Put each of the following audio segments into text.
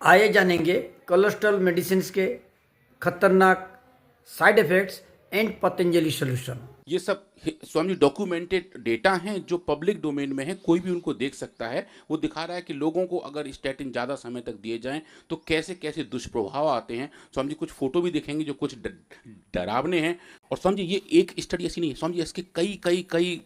आइए जानेंगे cholesterol medicine के खतरनाक side effects and Patanjali solution. ये सब स्वामी डॉक्यूमेंटेड डेटा हैं जो पब्लिक डोमेन में है, कोई भी उनको देख सकता है। वो दिखा रहा है कि लोगों को अगर स्टैटिन ज़्यादा समय तक दिए जाएं तो कैसे कैसे दुष्प्रभाव आते हैं। स्वामी जी कुछ फोटो भी दिखेंगे जो कुछ डरावने हैं। और स्वामी जी ये एक स्टडी ऐसी नहीं है, स्वामी जी इसके कई कई कई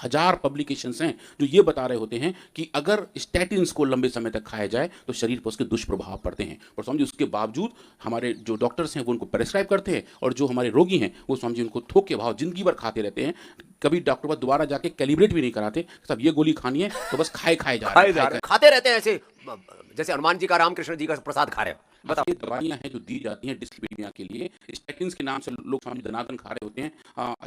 हजार पब्लिकेशंस हैं जो ये बता रहे होते हैं कि अगर स्टैटिन्स को लंबे समय तक खाया जाए तो शरीर पर उसके दुष्प्रभाव पड़ते हैं। और स्वामी जी उसके बावजूद हमारे जो डॉक्टर्स हैं वो उनको प्रेस्क्राइब करते हैं, और जो हमारे रोगी हैं वो स्वामी जी उनको थोक के भाव जिंदगी भर खाते रहते हैं। कभी डॉक्टर पर दोबारा जाके कैलिब्रेट भी नहीं कराते, सब ये गोली खानी है तो बस खाए जा रहे हैं, खाते रहते हैं ऐसे, जैसे हनुमान जी का, रामकृष्ण जी का प्रसाद खा रहे हो। बताओ। ये दवाइयां हैं जो दी जाती हैं डिस्लिपिडीमिया के लिए। स्टैटिन्स के नाम से लोग स्वामी दनादन खा रहे होते हैं,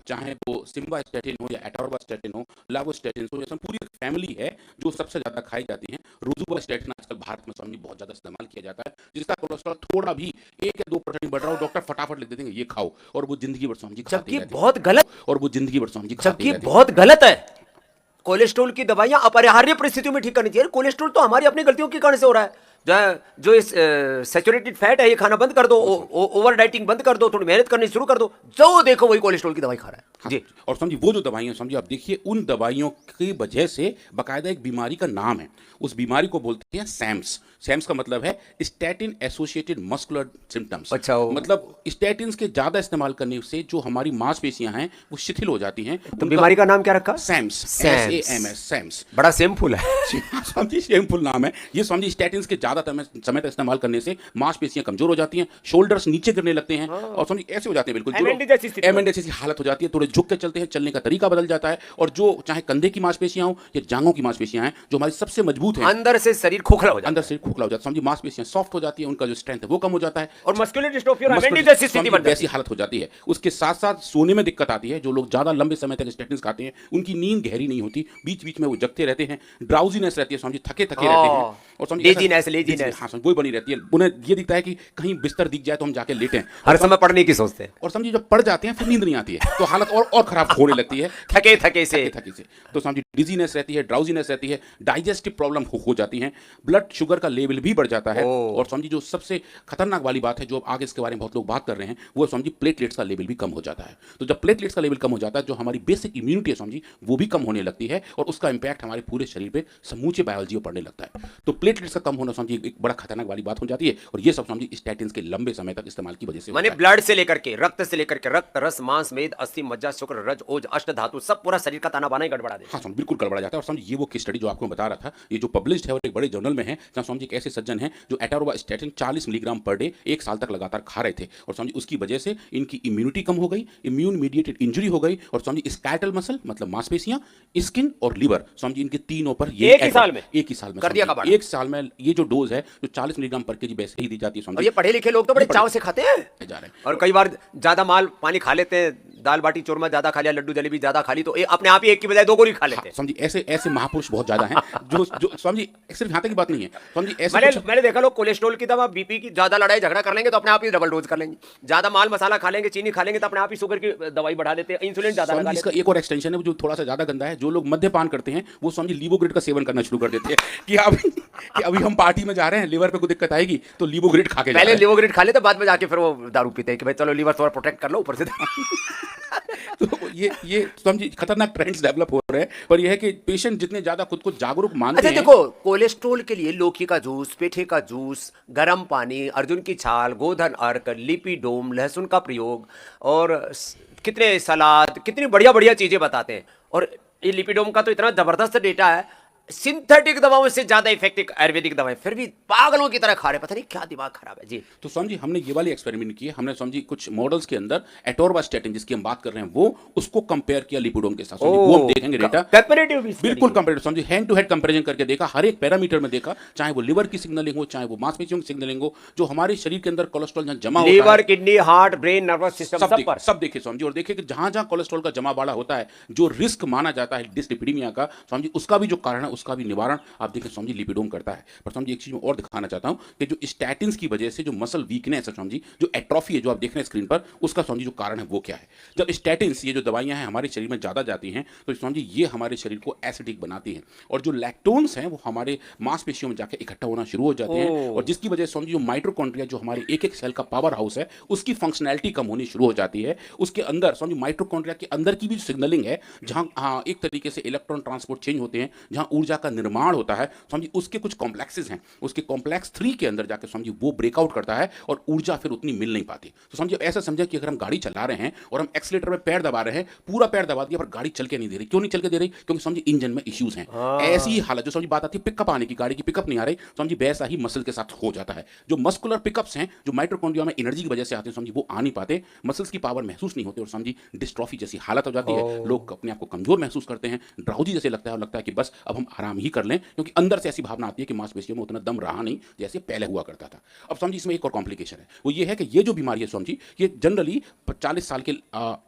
चाहे वो सिम्बा स्टैटिन हो या एटोरबा स्टैटिन हो, लावोस्टैटिन हो, जैसे पूरी फैमिली है जो सबसे ज्यादा खाई जाती है। रोजुबा स्टैटिन आजकल भारत में स्वामी बहुत ज्यादा इस्तेमाल किया जाता है, जिसका कोलेस्ट्रॉल थोड़ा भी 1 या 2% बढ़ रहा हो, डॉक्टर फटाफट लिख देते हैं ये खाओ, और वो जिंदगी भर स्वामी जी खाते जबकि रहते हैं। बहुत गलत, और वो जिंदगी भर स्वामी जी खाते जबकि रहते हैं। बहुत गलत है। कोलेस्ट्रॉल की दवाइयां अपरिहार्य परिस्थितियों में ठीक करनी चाहिए। कोलेस्ट्रॉल तो हमारी अपनी गलतियों के कारण से हो रहा है। जो इस सैचुरेटेड फैट है ये खाना बंद कर दो, ओवर डाइटिंग बंद कर दो, थोड़ी मेहनत करनी शुरू कर दो, जो देखो वही कोलेस्ट्रॉल की दवाई खा रहा है। हाँ, जी। और समझिए वो जो दवाइयाँ समझिए आप देखिए उन दवाइयों की वजह से बाकायदा एक बीमारी का नाम है, उस बीमारी को बोलते हैं सैम्स। सैम्स का मतलब है स्टैटिन एसोसिएटेड मस्कुलर सिम्टम्स। अच्छा, मतलब स्टैटिन्स के ज्यादा इस्तेमाल करने से जो हमारी मांसपेशियां हैं वो शिथिल हो जाती हैं। तो बीमारी का नाम क्या रखा? SAMS, SAMS, SAMS. बड़ा सेमफुल है। समझिए शेमफुल नाम है ये। समझिए स्टैटिन्स के ज्यादा समय तक इस्तेमाल करने से मांसपेशियां कमजोर हो जाती हैं, शोल्डर्स नीचे गिरने लगते हैं, और समझिए ऐसे हो जाते हैं, बिल्कुल एमएनडी जैसी हालत हो जाती है, थोड़े झुक के चलते हैं, चलने का तरीका बदल जाता है। और जो चाहे कंधे की मांसपेशियां हो या जांघों की मांसपेशियां हैं जो हमारी सबसे मजबूत हैं, अंदर से शरीर खोखला हो जाता है, अंदर से खोखला हो जाता है। समझिए मांसपेशियां सॉफ्ट हो जाती है, उनका जो स्ट्रेंथ है वो कम हो जाता है, और मस्कुलर डिस्ट्रोफी और एमएनडी जैसी स्थिति बन जाती है। वैसी हालत हो जाती है। उसके साथ साथ सोने में दिक्कत आती है। जो लोग ज्यादा लंबे समय तक स्टैटिन्स खाते हैं उनकी नींद गहरी नहीं होती, बीच बीच में वो जगते रहते हैं, ड्राउजीनेस रहती है, समझिए थके रहते हैं, और समझिए लेजीनेस हाँ वही बनी रहती है। उन्हें ये दिखता है कि कहीं बिस्तर दिख जाए तो हम जाके लेटें, हर समय पढ़ने की सोचते हैं, और समझिए जब पढ़ जाते हैं फिर नींद नहीं आती है तो हालत और खराब होने लगती है थके से। तो समझिए डिजीनेस रहती है, ड्राउजीनेस रहती है, डाइजेस्टिव प्रॉब्लम हो जाती है, ब्लड शुगर का लेवल भी बढ़ जाता है। और समझिए जो सबसे खतरनाक वाली बात है जो आगे इसके बारे में बहुत लोग बात कर रहे हैं वो समझिए प्लेटलेट्स का लेवल भी कम हो जाता है। तो जब प्लेटलेट्स का लेवल कम हो जाता है जो हमारी बेसिक इम्यूनिटी है समझिए वो भी कम होने लगती है, और उसका इंपैक्ट हमारे पूरे शरीर पे समूचे बायोलॉजी पर पड़ने लगता है। तो प्लेटलेट्स का कम होना समझिए एक बड़ा खतरनाक वाली बात हो जाती है, और ये सब समझिए स्टैटिन्स के लंबे समय तक इस्तेमाल की वजह से माने ब्लड से लेकर के रक्त से लेकर के रक्त, रस, मांस, मेद, अस्थि, मज्जा, शुक्र, रज, ओज, अष्ट धातु सब पूरा शरीर का ताना बाना ही गड़बड़ा देता है। हाँ समझ बिल्कुल गड़बड़ा जाता है। और समझिए ये वो स्टडी जो आपको बता रहा था ये जो पब्लिश्ड है और एक बड़े जर्नल में है, जहाँ समझिए एक ऐसे सज्जन हैं जो एटोरवास्टैटिन 40 मिलीग्राम पर डे 1 साल तक लगातार खा रहे थे, और समझिए उसकी वजह से इनकी इम्यूनिटी कम हो गई, इम्यून मीडिएटेड इंजरी हो गई, और समझिए स्कैटल मसल मतलब मांसपेशियां, स्किन और लिवर समझिए इनके तीनों पर एक ही साल में कर दिया कबाड़। एक साल में ये जो डोज है जो 40 मिलीग्राम पर केजी वैसे ही दी जाती है। और ये पढ़े लिखे लोग तो बड़े चाव से खाते हैं जा रहे हैं, और कई बार ज्यादा माल पानी खा लेते हैं, दाल बाटी चूरमा ज्यादा खा लिया, लड्डू जलेबी ज्यादा खा ली, तो अपने आप ही एक की बजाय 2 गोली खा लेते हैं। समझिए ऐसे महापुरुष बहुत ज्यादा हैं जो समझिए सिर्फ यहाँ तक की बात नहीं है, समझिए ऐसे मैंने देखा लोग कोलेस्ट्रॉल की दवा, बीपी की ज्यादा लड़ाई झगड़ा कर लेंगे तो अपने आप ही डबल डोज कर लेंगे, ज्यादा माल मसाला खा लेंगे, चीनी खा लेंगे तो अपने आप ही शुगर की दवाई बढ़ा देते हैं, इंसुलिन ज्यादा लगा लेते हैं। इसका एक और एक्सटेंशन है जो थोड़ा सा ज्यादा गंदा है, जो लोग मद्यपान करते हैं वो समझिए लीवोग्रिड का सेवन करना शुरू कर देते हैं कि अभी हम पार्टी में जा रहे हैं, लिवर पे कोई दिक्कत आएगी तो लीवोग्रिड खा के, पहले लीवोग्रिड खा लेते, बाद में जाके फिर वो दारू पीते हैं कि भाई चलो लीवर थोड़ा प्रोटेक्ट कर लो ऊपर से। तो ये समझिए खतरनाक ट्रेंड्स डेवलप हो रहे हैं, पर यह है कि पेशेंट जितने ज्यादा खुद को जागरूक मानते हैं। देखो कोलेस्ट्रॉल के लिए लौकी का जूस, पेठे का जूस, गर्म पानी, अर्जुन की छाल, गोधन अर्क, लिपिडोम, लहसुन का प्रयोग, और कितने सलाद, कितनी बढ़िया बढ़िया चीजें बताते हैं। और ये लिपिडोम का तो इतना जबरदस्त डेटा है, सिंथेटिक दवाओं से ज्यादा इफेक्टिव आयुर्वेदिक दवाएं, फिर भी पागलों की तरह खा रहे, पता नहीं क्या दिमाग खराब है जी। तो समझिए हमने ये वाली एक्सपेरिमेंट किए, हमने समझिए कुछ मॉडल्स के अंदर एटोरवास्टैटिन जिसकी हम बात कर रहे हैं वो उसको कंपेयर किया लिपिडोम के साथ। वो हम देखेंगे डेटा कंपैरेटिव, बिल्कुल कंपेरेटिव, समझिए हैंड टू हेड कंपैरिजन करके देखा, हर एक पैरामीटर में देखा, चाहे वो लिवर की सिग्नलिंग हो, चाहे वो मांसपेशियों की सिग्नलिंग हो, जो हमारे शरीर के अंदर कोलेस्ट्रॉल जमा होता है, liver, kidney, heart, brain, nervous system सब देखे समझिए। और देखिए कि जहां जहां कोलेस्ट्रॉल का जमा बाड़ा होता है जो रिस्क माना जाता है डिसलिपिडीमिया का, समझिए उसका भी जो कारण है उसका भी निवारण आप देखें स्वामी जी लिपिडोम करता है। पर स्वामी जी एक चीज़ मैं और दिखाना चाहता हूँ कि जो स्टैटिन्स की वजह से जो मसल वीकनेस है स्वामी जी, जो एट्रोफी है जो आप देख रहे हैं स्क्रीन पर, उसका स्वामी जी जो कारण है वो क्या है। जब स्टैटिन्स ये जो दवाइयाँ हैं हमारे शरीर में ज़्यादा जाती हैं तो स्वामी जी ये हमारे शरीर को एसिडिक बनाती हैं और जो लैक्टोन्स हैं वो हमारे मांसपेशियों में जाकर इकट्ठा होना शुरू हो जाते हैं और जिसकी वजह से स्वामी जी जो माइटोकॉन्ड्रिया जो हमारे एक एक सेल का पावर हाउस है उसकी फंक्शनैलिटी कम होनी शुरू हो जाती है। उसके अंदर स्वामी जी माइटोकॉन्ड्रिया के अंदर की भी सिग्नलिंग है जहाँ हाँ एक तरीके से इलेक्ट्रॉन ट्रांसपोर्ट चेंज होते हैं, जहाँ ऊर्जा का निर्माण होता है स्वामी जी, उसके कुछ कॉम्प्लेक्सेस हैं, उसके कॉम्प्लेक्स 3 के अंदर जाकर स्वामी जी वो ब्रेकआउट करता है और ऊर्जा फिर उतनी मिल नहीं पाती। तो स्वामी जी ऐसा समझा कि अगर हम गाड़ी चला रहे हैं और हम एक्सीलेटर में पैर दबा रहे हैं, पूरा पैर दबा दिया पर गाड़ी चल के नहीं दे रही, क्यों नहीं चल के दे रही? क्योंकि स्वामी जी इंजन में इश्यूज हैं। ऐसी ही हालत जो स्वामी जी बात आती है पिकअप आने की, गाड़ी की पिकअप नहीं आ रही, स्वामी जी वैसा ही मसल के साथ हो जाता है। जो मस्कुलर पिकअप्स हैं जो माइटोकॉन्ड्रिया में एनर्जी की वजह से आते हैं स्वामी जी वो आ नहीं पाते, मसल्स की पावर महसूस नहीं होती और स्वामी जी डिस्ट्रॉफी जैसी हालत हो जाती है। लोग अपने आप को कमजोर महसूस करते हैं, ड्राउजी जैसे लगता है और लगता है कि बस अब हम आराम ही कर लें, क्योंकि अंदर से ऐसी भावना आती है कि मांसपेशियों में उतना दम रहा नहीं जैसे पहले हुआ करता था। अब स्वामी जी इसमें एक और कॉम्प्लिकेशन है, वो ये है कि ये जो बीमारी है स्वामी जी ये जनरली 40 साल के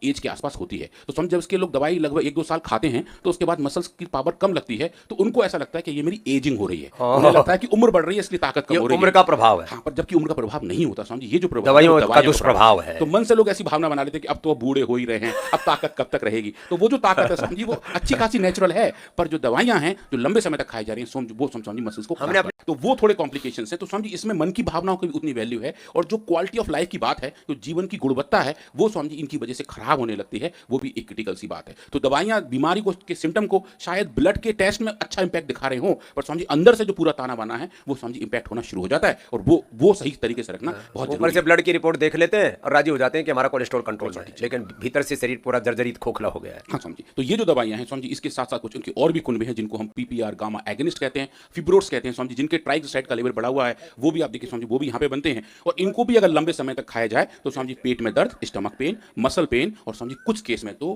एज के आसपास होती है। तो स्वामी जब इसके लोग दवाई लगभग 1-2 साल खाते हैं तो उसके बाद मसल्स की पावर कम लगती है तो उनको ऐसा लगता है कि ये मेरी एजिंग हो रही है, उन्हें लगता है कि उम्र बढ़ रही है इसलिए ताकत कम हो रही है, उम्र का प्रभाव है। हाँ, पर जबकि उम्र का प्रभाव नहीं होता स्वामी जी, ये जो प्रभाव दवाइयों है, का दुष्प्रभाव है। तो मन से लोग ऐसी भावना बना लेते हैं कि अब तो बूढ़े हो ही रहे हैं, अब ताकत कब तक रहेगी। तो वो जो ताकत है स्वामी जी वो अच्छी खासी नेचुरल है, पर जो दवाइयां हैं जो लंबे समय तक खाई जा रही हैं वो स्वामी जी मसल्स को हमने तो वो थोड़े कॉम्प्लिकेशंस हैं। तो स्वामी जी इसमें मन की भावनाओं की भी उतनी वैल्यू है और जो क्वालिटी ऑफ लाइफ की बात है, जो जीवन की गुणवत्ता है, वो स्वामी जी इनकी वजह से खराब होने लगती है, वो भी एक क्रिटिकल सी बात है। तो दवाइयां बीमारी को के सिम्टम को शायद ब्लड के टेस्ट में अच्छा इंपैक्ट दिखा रहे हो, पर स्वामी जी अंदर से जो पूरा ताना बाना है वो स्वामी जी इंपैक्ट होना शुरू हो जाता है और वो सही तरीके से रखना बहुत ऊपर से ब्लड की रिपोर्ट देख लेते हैं और राजी हो जाते हैं कि हमारा कोलेस्ट्रॉल कंट्रोल में है, लेकिन भीतर से शरीर पूरा जर्जरित खोखला हो गया है। हाँ स्वामी जी, तो ये जो दवाइयां हैं स्वामी जी इसके साथ साथ कुछ उनके और भी कुनबे हैं जिनको हम पीपीआर गामा एगनिस्ट कहते हैं, फिब्रोड्स कहते हैं स्वामी जी, जिनके ट्राइग्लिसराइड का लेवल बढ़ा हुआ है, वो भी आप देखिए स्वामी जी वो भी यहाँ पे बनते हैं और इनको भी अगर लंबे समय तक खाया जाए तो स्वामी जी पेट में दर्द, स्टमक पेन, मसल पेन और स्वामी जी कुछ केस में तो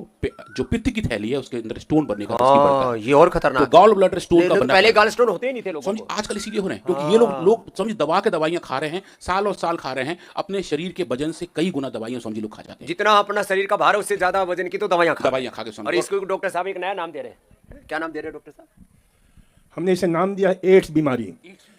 जो पित्त की थैली है उसके अंदर स्टोन बनने का रिस्क बढ़ता है। ये और खतरनाक, तो गॉल ब्लैडर स्टोन का बनना, पहले गॉल स्टोन होते ही नहीं थे लोगों स्वामी जी को, आजकल इसीलिए हो रहे हैं क्योंकि ये लोग स्वामी जी दवा के दवाइयां खा रहे हैं, साल और साल खा रहे हैं, अपने शरीर के वजन से कई गुना दवाइयां स्वामी जी लोग खा जाते हैं। जितना अपना शरीर का भार है उससे ज्यादा वजन की तो दवाइयां खा के स्वामी और जी। इसको डॉक्टर साहब एक नया नाम दे रहे हैं। क्या नाम दे रहे हैं डॉक्टर साहब? हमने इसे नाम दिया एड्स बीमारी,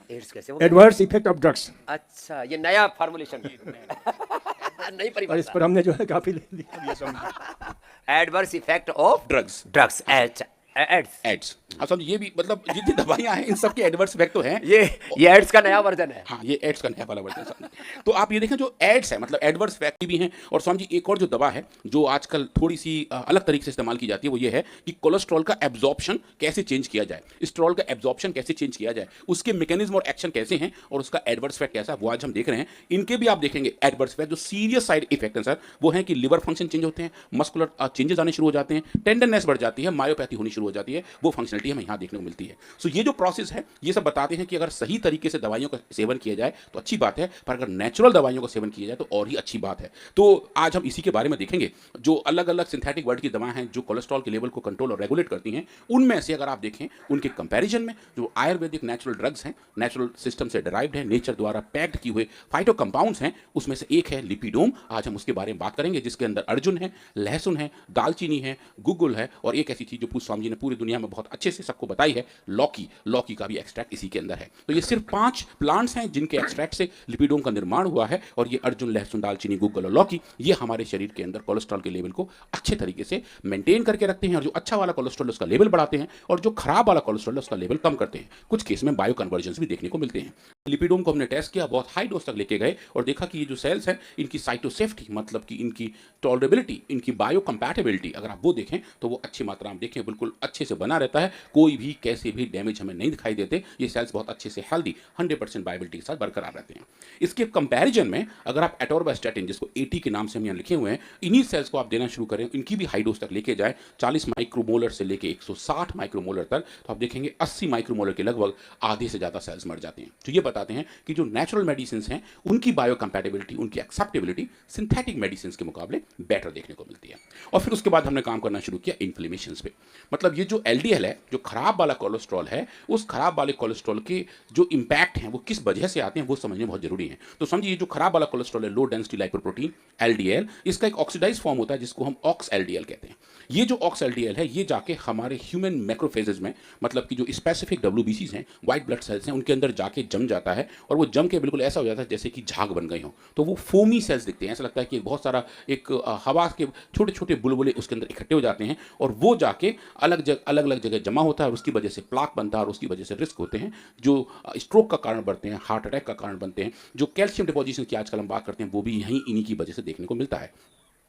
एड्स कैसे? Adverse effect of drugs. अच्छा, ये नया फार्मूलेशन नई और इस परिभाषा, पर हमने जो है काफी ले लिया। Adverse effect of drugs AIDS. हाँ स्वामी ये भी मतलब जितनी दवाइयां हैं इन सब के एडवर्स इफेक्ट तो हैं। ये एड्स का नया वर्जन है। हाँ, ये एड्स का नया वाला वर्जन है। तो आप ये देखें जो एड्स है मतलब एडवर्स इफेक्ट भी हैं। और स्वामी जी एक और जो दवा है जो आजकल थोड़ी सी अलग तरीके से इस्तेमाल की जाती है वो ये है कि कोलेस्ट्रॉल का एब्जॉर्प्शन कैसे चेंज किया जाए, स्ट्रॉल का एब्जॉर्प्शन कैसे चेंज किया जाए, उसके मैकेनिज्म और एक्शन कैसे हैं और उसका एडवर्स इफेक्ट कैसा है वो आज हम देख रहे हैं। इनके भी आप देखेंगे एडवर्स इफेक्ट जो सीरियस साइड इफेक्ट है सर वो है कि लिवर फंक्शन चेंज होते हैं, मस्कुलर चेंजेस आने शुरू हो जाते हैं, टेंडरनेस बढ़ जाती है, मायोपैथी होनी शुरू हो जाती है, वो फंक्शनलिटी हमें यहाँ देखने को मिलती है। सो ये जो प्रोसेस है ये सब बताते हैं कि अगर सही तरीके से दवाइयों का सेवन किया जाए तो अच्छी बात है, पर अगर नेचुरल दवाइयों का सेवन किया जाए तो और ही अच्छी बात है। तो आज हम इसी के बारे में देखेंगे जो अलग अलग सिंथेटिक वर्ड की दवाएं हैं जो कोलेस्ट्रॉल के लेवल को कंट्रोल और रेगुलेट करती हैं। उनमें से अगर आप देखें उनके कंपैरिजन में जो आयुर्वेदिक नेचुरल ड्रग्स हैं, नेचुरल सिस्टम से डिराइव्ड है, नेचर द्वारा पैक्ड किए हुए फाइटो कंपाउंड्स हैं, उसमें से एक है लिपिडोम। आज हम उसके बारे में बात करेंगे जिसके अंदर अर्जुन है, लहसुन है, दालचीनी है, गुगुल है और एक ऐसी चीज जो पूछ स्वामी जी ने पूरी दुनिया में बहुत अच्छे से सबको बताई है, लौकी का भी एक्सट्रैक्ट इसी के अंदर है। तो ये सिर्फ 5 प्लांट्स हैं जिनके एक्सट्रैक्ट से लिपिडोम का निर्माण हुआ है और ये अर्जुन, लहसुन, दालचीनी, गुगुल और लौकी ये हमारे शरीर के अंदर कोलेस्ट्रॉल के लेवल को अच्छे तरीके से मेंटेन करके रखते हैं और जो अच्छा वाला कोलेस्ट्रॉल उसका लेवल बढ़ाते हैं और जो खराब वाला कोलेस्ट्रॉल उसका लेवल कम करते हैं। कुछ केस में बायो कन्वर्जन भी देखने को मिलते हैं। लिपिडोम को हमने टेस्ट किया, बहुत हाई डोज तक लेके गए और देखा कि ये जो सेल्स हैं इनकी साइटोसेफ्टी मतलब कि इनकी टॉलरेबिलिटी, इनकी बायो कंपैटिबिलिटी अगर आप वो देखें तो वो अच्छी मात्रा में देखें बिल्कुल अच्छे से बना रहता है, कोई भी कैसे भी डैमेज हमें नहीं दिखाई देते। ये सेल्स बहुत अच्छे से हेल्दी 100% वायबिलिटी के साथ बरकरार रहते हैं। इसके कंपैरिजन में अगर आप एटोरवास्टैटिन जिसको 80 के नाम से हम यहाँ लिखे हुए हैं, इन्हीं सेल्स को आप देना शुरू करें, इनकी भी हाई डोज तक लेके जाए 40 माइक्रोमोलर से लेके 160 माइक्रोमोलर तक, तो आप देखेंगे 80 माइक्रोमोलर के लगभग आधे से ज़्यादा सेल्स मर जाते हैं। तो ये बताते हैं कि जो नेचुरल मेडिसिन हैं उनकी बायोकम्पैटिबिलिटी, उनकी एक्सेप्टेबिलिटी सिंथेटिक मेडिसिन के मुकाबले बेटर देखने को मिलती है। और फिर उसके बाद हमने काम करना शुरू किया इन्फ्लेमेशन पे। मतलब ये जो LDL है, जो खराब वाला कोलेस्ट्रॉल है, उस खराब वाले कोलेस्ट्रॉल के जो इम्पैक्ट हैं वो किस वजह से आते हैं वो समझने बहुत जरूरी है। तो समझिए, ये जो खराब वाला कोलेस्ट्रॉल है, लो डेंसिटी लाइपोप्रोटीन LDL, इसका एक ऑक्सीडाइज फॉर्म होता है जिसको हम ऑक्स LDL कहते हैं। ये जो ऑक्स LDL है ये जाके हमारे ह्यूमन मैक्रोफेजेस में, मतलब कि जो स्पेसिफिक WBCs हैं, व्हाइट ब्लड सेल्स हैं, उनके अंदर जाके जम जाता है और वो जम के बिल्कुल ऐसा हो जाता है जैसे कि झाग बन गई हो। तो वो फोमी सेल्स दिखते हैं, ऐसा लगता है कि बहुत सारा एक हवा के छोटे छोटे बुलबुले उसके अंदर इकट्ठे हो जाते हैं और वो जाके अलग अलग जगह जमा होता है और उसकी वजह से प्लाक बनता है और उसकी वजह से रिस्क होते हैं जो स्ट्रोक का कारण बनते हैं, हार्ट अटैक का कारण बनते हैं। जो कैल्शियम डिपोजिशन की आजकल हम बात करते हैं वो भी यहीं इन्हीं की वजह से देखने को मिलता है।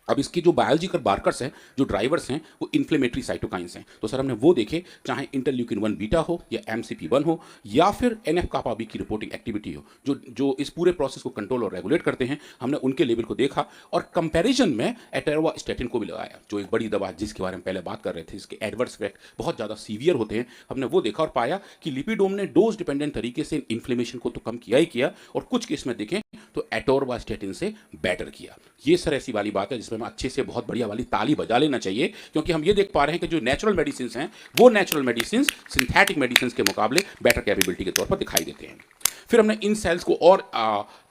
अब इसके जो बायोलॉजिकल मार्कर्स हैं, जो ड्राइवर्स हैं, वो इन्फ्लेमेटरी साइटोकाइंस हैं। तो सर हमने वो देखे, चाहे इंटरल्यूकिन 1 बीटा हो या MCP1 हो या फिर NF कापा बी की रिपोर्टिंग एक्टिविटी हो, जो इस पूरे प्रोसेस को कंट्रोल और रेगुलेट करते हैं, हमने उनके लेवल को देखा और कंपैरिजन में एटेरोवास्टैटिन को भी लगाया, जो एक बड़ी दवा जिसके बारे में पहले बात कर रहे थे, इसके एडवर्स इफेक्ट बहुत ज़्यादा सीवियर होते हैं। हमने वो देखा और पाया कि लिपिडोम ने डोज डिपेंडेंट तरीके से इन्फ्लेमेशन को तो कम किया ही किया और कुछ केस में देखें तो एटोरवास्टैटिन से बेटर किया। ये सर ऐसी वाली बात है जिसमें हम अच्छे से बहुत बढ़िया वाली ताली बजा लेना चाहिए, क्योंकि हम ये देख पा रहे हैं कि जो नेचुरल मेडिसिन हैं वो नेचुरल मेडिसिन सिंथेटिक मेडिसिन के मुकाबले बेटर कैपेबिलिटी के तौर पर दिखाई देते हैं। फिर हमने इन सेल्स को और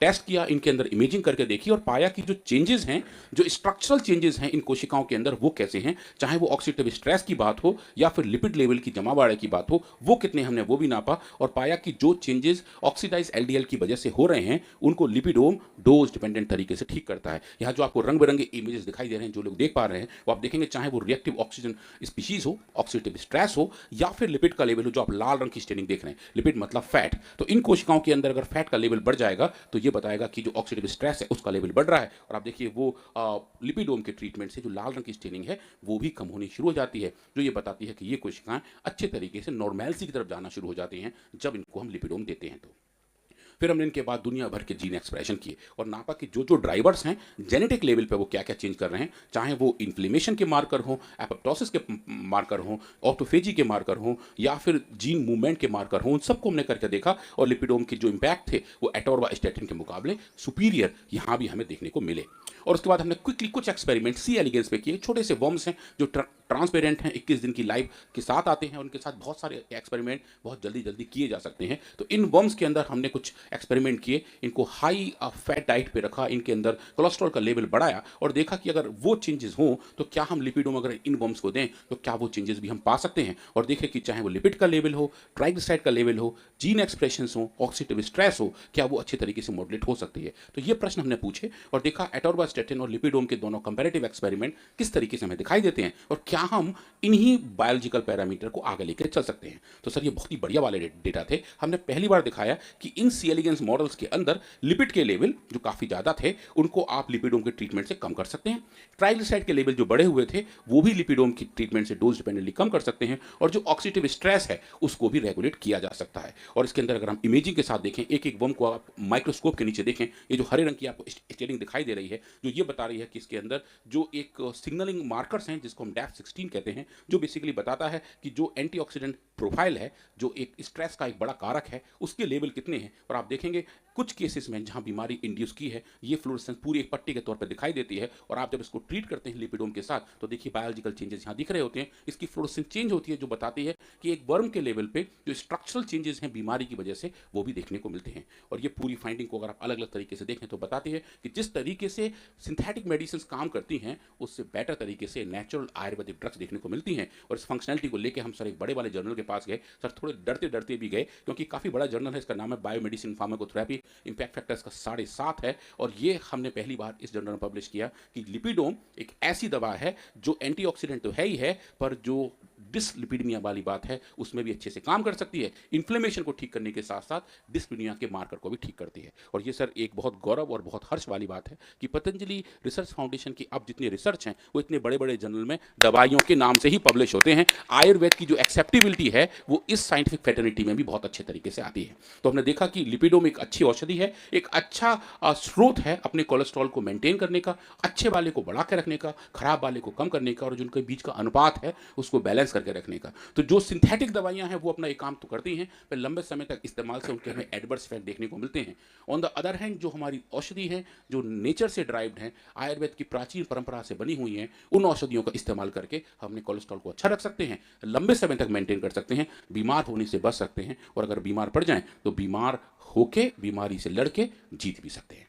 टेस्ट किया, इनके अंदर इमेजिंग करके देखी और पाया कि जो चेंजेस हैं, जो स्ट्रक्चरल चेंजेस हैं इन कोशिकाओं के अंदर वो कैसे हैं, चाहे वो ऑक्सीडेटिव स्ट्रेस की बात हो या फिर लिपिड लेवल की जमावाड़े की बात हो, वो कितने, हमने वो भी नापा और पाया कि जो चेंजेस ऑक्सीडाइज LDL की वजह से हो रहे हैं उनको लिपिडोम डोज डिपेंडेंट तरीके से ठीक करता है। यहाँ जो आपको रंग बिरंगे इमेजेस दिखाई दे रहे हैं, जो लोग देख पा रहे हैं, वो आप देखेंगे चाहे वो रिएक्टिव ऑक्सीजन स्पीशीज हो, ऑक्सीडेटिव स्ट्रेस हो या फिर लिपिड का लेवल हो, जो आप लाल रंग की स्टेनिंग देख रहे हैं, लिपिड मतलब फैट। तो इन कोशिकाओं के अंदर अगर फैट का लेवल बढ़ जाएगा तो ये बताएगा कि जो ऑक्सीडेटिव स्ट्रेस है उसका लेवल बढ़ रहा है। और आप देखिए वो लिपिडोम के ट्रीटमेंट से जो लाल रंग की स्टेनिंग है वो भी कम होनी शुरू हो जाती है, जो ये बताती है कि ये कोशिकाएं अच्छे तरीके से नॉर्मैलिटी की तरफ जाना शुरू हो जाती हैं जब इनको हम लिपिडोम देते हैं। तो फिर हमने इनके बाद दुनिया भर के जीन एक्सप्रेशन किए और नापा कि जो जो ड्राइवर्स हैं जेनेटिक लेवल पे वो क्या क्या चेंज कर रहे हैं, चाहे वो इन्फ्लेमेशन के मार्कर हों, एपोप्टोसिस के मार्कर हों, ऑटोफेजी के मार्कर हों या फिर जीन मूवमेंट के मार्कर हों, उन सबको हमने करके देखा और लिपिडोम के जो इम्पैक्ट थे वो एटोरवास्टैटिन के मुकाबले सुपीरियर यहाँ भी हमें देखने को मिले। और उसके बाद हमने क्विकली कुछ एक्सपेरिमेंट सी एलिगेंस पे किए। छोटे से वर्म्स हैं जो ट्रांसपेरेंट हैं, 21 दिन की लाइफ के साथ आते हैं, उनके साथ बहुत सारे एक्सपेरिमेंट बहुत जल्दी किए जा सकते हैं। तो इन वर्म्स के अंदर हमने कुछ एक्सपेरिमेंट किए, इनको हाई फैट डाइट पे रखा, इनके अंदर कोलेस्ट्रॉल का लेवल बढ़ाया और देखा कि अगर वो चेंजेस हों तो क्या हम लिपिडोम अगर इन वर्म्स को दें तो क्या वो चेंजेस भी हम पा सकते हैं। और देखें कि चाहे वो लिपिड का लेवल हो, ट्राइग्लिसराइड का लेवल हो, जीन एक्सप्रेशन हो, ऑक्सीडेटिव स्ट्रेस हो, क्या वो अच्छे तरीके से मॉडुलेट हो सकती है। तो ये प्रश्न हमने पूछे और देखा एटोरवास्टैटिन और लिपिडोम के दोनों कंपैरेटिव एक्सपेरिमेंट किस तरीके से हमें दिखाई देते हैं और क्या हम इन्हीं बायोलॉजिकल पैरामीटर को आगे लेकर चल सकते हैं। तो सर ये बहुत ही बढ़िया वाले डेटा थे। हमने पहली बार दिखाया कि इन सी एलिगेंस मॉडल्स के अंदर लिपिड के लेवल जो काफ़ी ज़्यादा थे उनको आप लिपिडोम के ट्रीटमेंट से कम कर सकते हैं, ट्राइग्लिसराइड के लेवल जो बढ़े हुए थे वो भी लिपिडोम की ट्रीटमेंट से डोज डिपेंडेंटली कम कर सकते हैं और जो ऑक्सीडेटिव स्ट्रेस है उसको भी रेगुलेट किया जा सकता है। और इसके अंदर अगर हम इमेजिंग के साथ देखें, एक एक वर्म को आप माइक्रोस्कोप के नीचे देखें, ये जो हरे रंग की आपको स्टेनिंग दिखाई दे रही है, जो ये बता रही है कि इसके अंदर जो एक सिग्नलिंग मार्कर्स हैं जिसको हम DAP16 कहते हैं, जो बेसिकली बताता है कि जो एंटीऑक्सीडेंट प्रोफाइल है, जो एक स्ट्रेस का एक बड़ा कारक है, उसके लेवल कितने हैं। और आप देखेंगे कुछ केसेस में जहां बीमारी इंड्यूस की है ये फ्लोरेसेंस पूरी एक पट्टी के तौर पर दिखाई देती है और आप जब इसको ट्रीट करते हैं लिपिडोम के साथ तो देखिए बायोलॉजिकल चेंजेस यहाँ दिख रहे होते हैं, इसकी फ्लोरेसेंस चेंज होती है जो बताती है कि एक वर्म के लेवल पे जो स्ट्रक्चरल चेंजेस हैं बीमारी की वजह से वो भी देखने को मिलते हैं। और ये पूरी फाइंडिंग को अगर आप अलग अलग तरीके से देखें तो बताती है कि जिस तरीके से सिंथेटिक मेडिसिन काम करती हैं उससे बेटर तरीके से नेचुरल आयुर्वेदिक ड्रग्स देखने को मिलती हैं। और इस फंक्शनैलिटी को लेकर हम सर एक बड़े वाले जर्नल के पास गए, सर थोड़े डरते भी गए क्योंकि काफ़ी बड़ा जर्नल है, इसका नाम है बायोमेडिसिन फार्माकोथेरेपी, इम्पैक्ट फैक्टर इसका 7.5 है और ये हमने पहली बार इस जर्नल में पब्लिश किया कि लिपिडोम एक ऐसी दवा है जो एंटीऑक्सीडेंट तो है ही है पर जो डिसलिपिडीमिया वाली बात है उसमें भी अच्छे से काम कर सकती है, इन्फ्लेमेशन को ठीक करने के साथ साथ डिसलिपिडीमिया के मार्कर को भी ठीक करती है। और ये सर एक बहुत गौरव और बहुत हर्ष वाली बात है कि पतंजलि रिसर्च फाउंडेशन की अब जितनी रिसर्च हैं वो इतने बड़े बड़े जर्नल में दवाइयों के नाम से ही पब्लिश होते हैं। आयुर्वेद की जो एक्सेप्टेबिलिटी है वो इस साइंटिफिक फेटर्निटी में भी बहुत अच्छे तरीके से आती है। तो हमने देखा कि लिपिडोम एक अच्छी औषधि है, एक अच्छा स्रोत है अपने कोलेस्ट्रॉल को मेंटेन करने का, अच्छे वाले को बढ़ा के रखने का, खराब वाले को कम करने का और जिनके बीच का अनुपात है उसको बैलेंस करके करके रखने का। तो जो सिंथेटिक दवाइयां हैं वो अपना एक काम तो करती हैं, पर लंबे समय तक इस्तेमाल से उनके हमें एडवर्स इफेक्ट देखने को मिलते हैं। ऑन द अदर हैंड जो हमारी औषधि है जो नेचर से ड्राइव्ड है, आयुर्वेद की प्राचीन परंपरा से बनी हुई हैं, उन औषधियों का इस्तेमाल करके हम अपने कोलेस्ट्रॉल को अच्छा रख सकते हैं, लंबे समय तक मेंटेन कर सकते हैं, बीमार होने से बच सकते हैं, और अगर बीमार पड़ जाएं तो बीमार होके बीमारी से लड़के जीत भी सकते हैं।